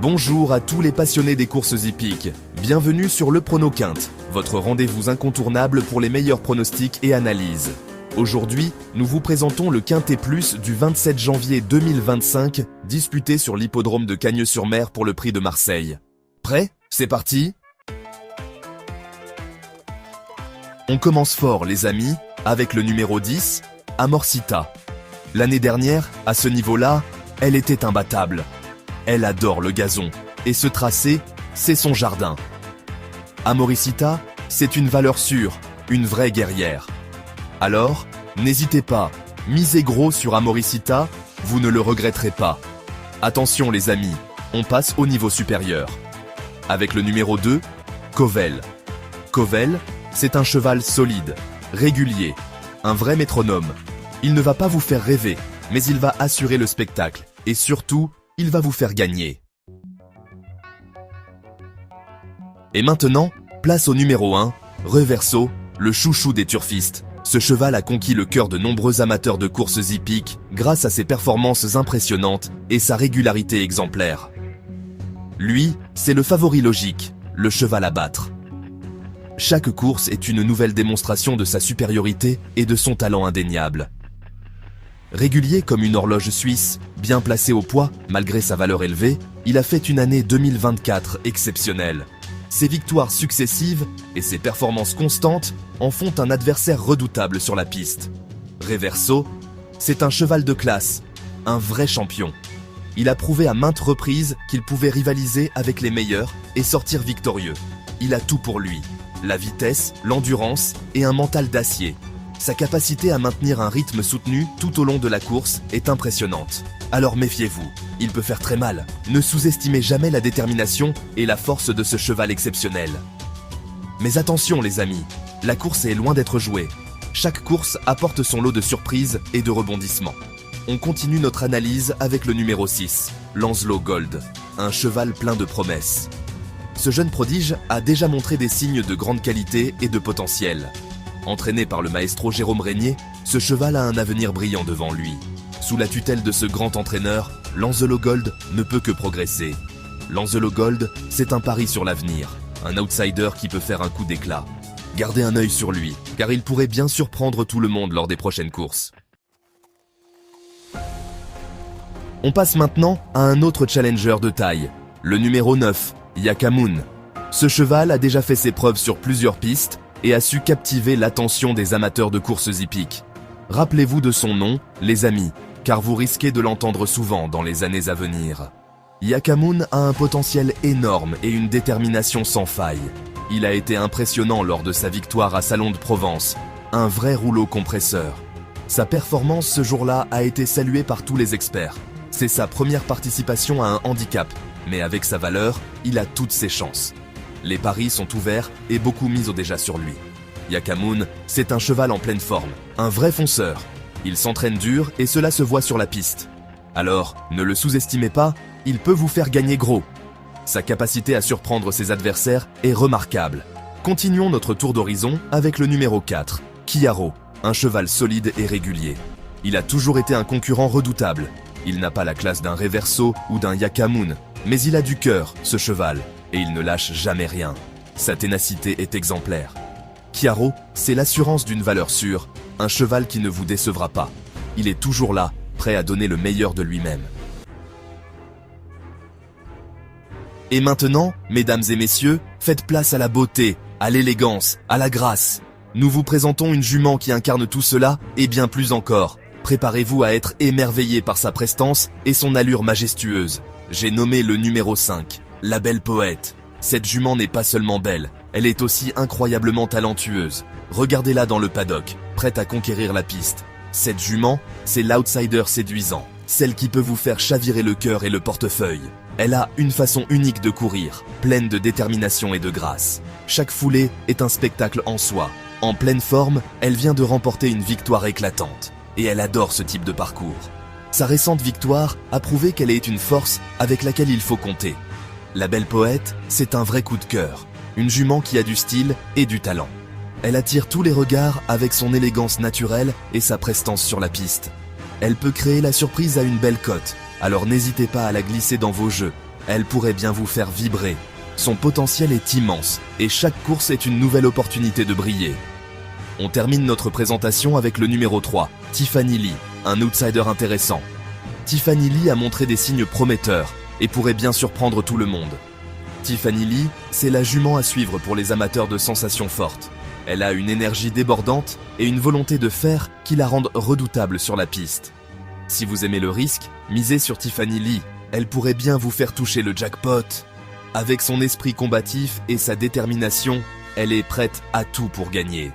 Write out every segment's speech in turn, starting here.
Bonjour à tous les passionnés des courses hippiques. Bienvenue sur le Prono Quinte, votre rendez-vous incontournable pour les meilleurs pronostics et analyses. Aujourd'hui, nous vous présentons le Quintet Plus du 27 janvier 2025, disputé sur l'hippodrome de Cagnes-sur-Mer pour le Prix de Marseille. Prêt? C'est parti? On commence fort les amis, avec le numéro 10, Amorcita. L'année dernière, à ce niveau-là, elle était imbattable. Elle adore le gazon, et ce tracé, c'est son jardin. Amorcita, c'est une valeur sûre, une vraie guerrière. Alors, n'hésitez pas, misez gros sur Amorcita, vous ne le regretterez pas. Attention les amis, on passe au niveau supérieur. Avec le numéro 2, Covel. Covel, c'est un cheval solide, régulier, un vrai métronome. Il ne va pas vous faire rêver, mais il va assurer le spectacle, et surtout, il va vous faire gagner. Et maintenant, place au numéro 1, Reverso, le chouchou des turfistes. Ce cheval a conquis le cœur de nombreux amateurs de courses hippiques grâce à ses performances impressionnantes et sa régularité exemplaire. Lui, c'est le favori logique, le cheval à battre. Chaque course est une nouvelle démonstration de sa supériorité et de son talent indéniable. Régulier comme une horloge suisse, bien placé au poids, malgré sa valeur élevée, il a fait une année 2024 exceptionnelle. Ses victoires successives et ses performances constantes en font un adversaire redoutable sur la piste. Reverso, c'est un cheval de classe, un vrai champion. Il a prouvé à maintes reprises qu'il pouvait rivaliser avec les meilleurs et sortir victorieux. Il a tout pour lui, la vitesse, l'endurance et un mental d'acier. Sa capacité à maintenir un rythme soutenu tout au long de la course est impressionnante. Alors méfiez-vous, il peut faire très mal. Ne sous-estimez jamais la détermination et la force de ce cheval exceptionnel. Mais attention les amis, la course est loin d'être jouée. Chaque course apporte son lot de surprises et de rebondissements. On continue notre analyse avec le numéro 6, Lancelot Gold, un cheval plein de promesses. Ce jeune prodige a déjà montré des signes de grande qualité et de potentiel. Entraîné par le maestro Jérôme Régnier, ce cheval a un avenir brillant devant lui. Sous la tutelle de ce grand entraîneur, Lancelot Gold ne peut que progresser. Lancelot Gold, c'est un pari sur l'avenir, un outsider qui peut faire un coup d'éclat. Gardez un œil sur lui, car il pourrait bien surprendre tout le monde lors des prochaines courses. On passe maintenant à un autre challenger de taille, le numéro 9, Yakamoon. Ce cheval a déjà fait ses preuves sur plusieurs pistes et a su captiver l'attention des amateurs de courses hippiques. Rappelez-vous de son nom, les amis, car vous risquez de l'entendre souvent dans les années à venir. Yakamoon a un potentiel énorme et une détermination sans faille. Il a été impressionnant lors de sa victoire à Salon de Provence, un vrai rouleau compresseur. Sa performance ce jour-là a été saluée par tous les experts. C'est sa première participation à un handicap, mais avec sa valeur, il a toutes ses chances. Les paris sont ouverts et beaucoup misent déjà sur lui. Yakamoon, c'est un cheval en pleine forme, un vrai fonceur. Il s'entraîne dur et cela se voit sur la piste. Alors, ne le sous-estimez pas, il peut vous faire gagner gros. Sa capacité à surprendre ses adversaires est remarquable. Continuons notre tour d'horizon avec le numéro 4, Kiaro, un cheval solide et régulier. Il a toujours été un concurrent redoutable. Il n'a pas la classe d'un Reverso ou d'un Yakamoon, mais il a du cœur, ce cheval. Et il ne lâche jamais rien. Sa ténacité est exemplaire. Kiaro, c'est l'assurance d'une valeur sûre, un cheval qui ne vous décevra pas. Il est toujours là, prêt à donner le meilleur de lui-même. Et maintenant, mesdames et messieurs, faites place à la beauté, à l'élégance, à la grâce. Nous vous présentons une jument qui incarne tout cela et bien plus encore. Préparez-vous à être émerveillés par sa prestance et son allure majestueuse. J'ai nommé le numéro 5. La belle poète. Cette jument n'est pas seulement belle, elle est aussi incroyablement talentueuse. Regardez-la dans le paddock, prête à conquérir la piste. Cette jument, c'est l'outsider séduisant, celle qui peut vous faire chavirer le cœur et le portefeuille. Elle a une façon unique de courir, pleine de détermination et de grâce. Chaque foulée est un spectacle en soi. En pleine forme, elle vient de remporter une victoire éclatante. Et elle adore ce type de parcours. Sa récente victoire a prouvé qu'elle est une force avec laquelle il faut compter. La belle poète, c'est un vrai coup de cœur, une jument qui a du style et du talent. Elle attire tous les regards avec son élégance naturelle et sa prestance sur la piste. Elle peut créer la surprise à une belle cote, alors n'hésitez pas à la glisser dans vos jeux. elle pourrait bien vous faire vibrer. Son potentiel est immense, et chaque course est une nouvelle opportunité de briller. On termine notre présentation avec le numéro 3, Tiffany Lee, un outsider intéressant. Tiffany Lee a montré des signes prometteurs, et pourrait bien surprendre tout le monde. Tiffany Lee, c'est la jument à suivre pour les amateurs de sensations fortes. Elle a une énergie débordante et une volonté de fer qui la rendent redoutable sur la piste. Si vous aimez le risque, misez sur Tiffany Lee, elle pourrait bien vous faire toucher le jackpot. Avec son esprit combatif et sa détermination, elle est prête à tout pour gagner.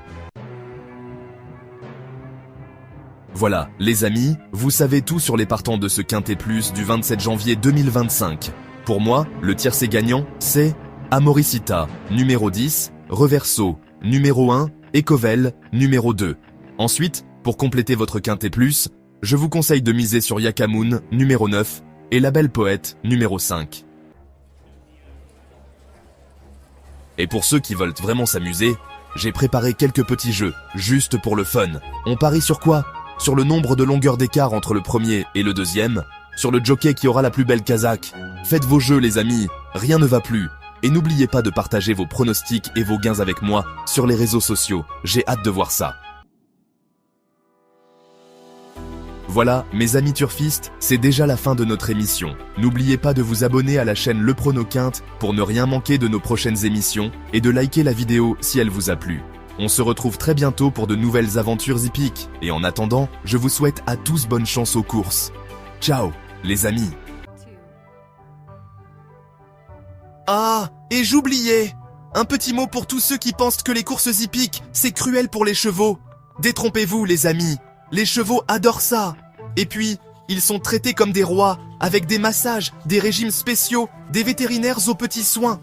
Voilà, les amis, vous savez tout sur les partants de ce Quintet Plus du 27 janvier 2025. Pour moi, le tiercé gagnant, c'est Amoricita, numéro 10, Reverso, numéro 1, et Covel, numéro 2. Ensuite, pour compléter votre Quintet Plus, je vous conseille de miser sur Yakamoon, numéro 9, et La Belle Poète, numéro 5. Et pour ceux qui veulent vraiment s'amuser, j'ai préparé quelques petits jeux, juste pour le fun. On parie sur quoi? Sur le nombre de longueurs d'écart entre le premier et le deuxième, sur le jockey qui aura la plus belle casaque. Faites vos jeux les amis, rien ne va plus. Et n'oubliez pas de partager vos pronostics et vos gains avec moi sur les réseaux sociaux, j'ai hâte de voir ça. Voilà, mes amis turfistes, c'est déjà la fin de notre émission. N'oubliez pas de vous abonner à la chaîne Le Prono Quinte pour ne rien manquer de nos prochaines émissions et de liker la vidéo si elle vous a plu. On se retrouve très bientôt pour de nouvelles aventures hippiques. Et en attendant, je vous souhaite à tous bonne chance aux courses. Ciao, les amis. Ah, et j'oubliais! Un petit mot pour tous ceux qui pensent que les courses hippiques, c'est cruel pour les chevaux. Détrompez-vous, les amis. Les chevaux adorent ça. Et puis, ils sont traités comme des rois, avec des massages, des régimes spéciaux, des vétérinaires aux petits soins.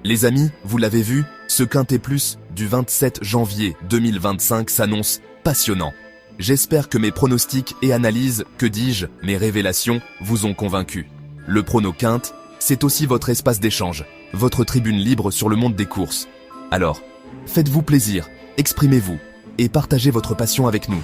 Les amis, vous l'avez vu, ce Quintet Plus du 27 janvier 2025 s'annonce passionnant. J'espère que mes pronostics et analyses, que dis-je, mes révélations, vous ont convaincu. Le Prono Quinte, c'est aussi votre espace d'échange, votre tribune libre sur le monde des courses. Alors, faites-vous plaisir, exprimez-vous et partagez votre passion avec nous.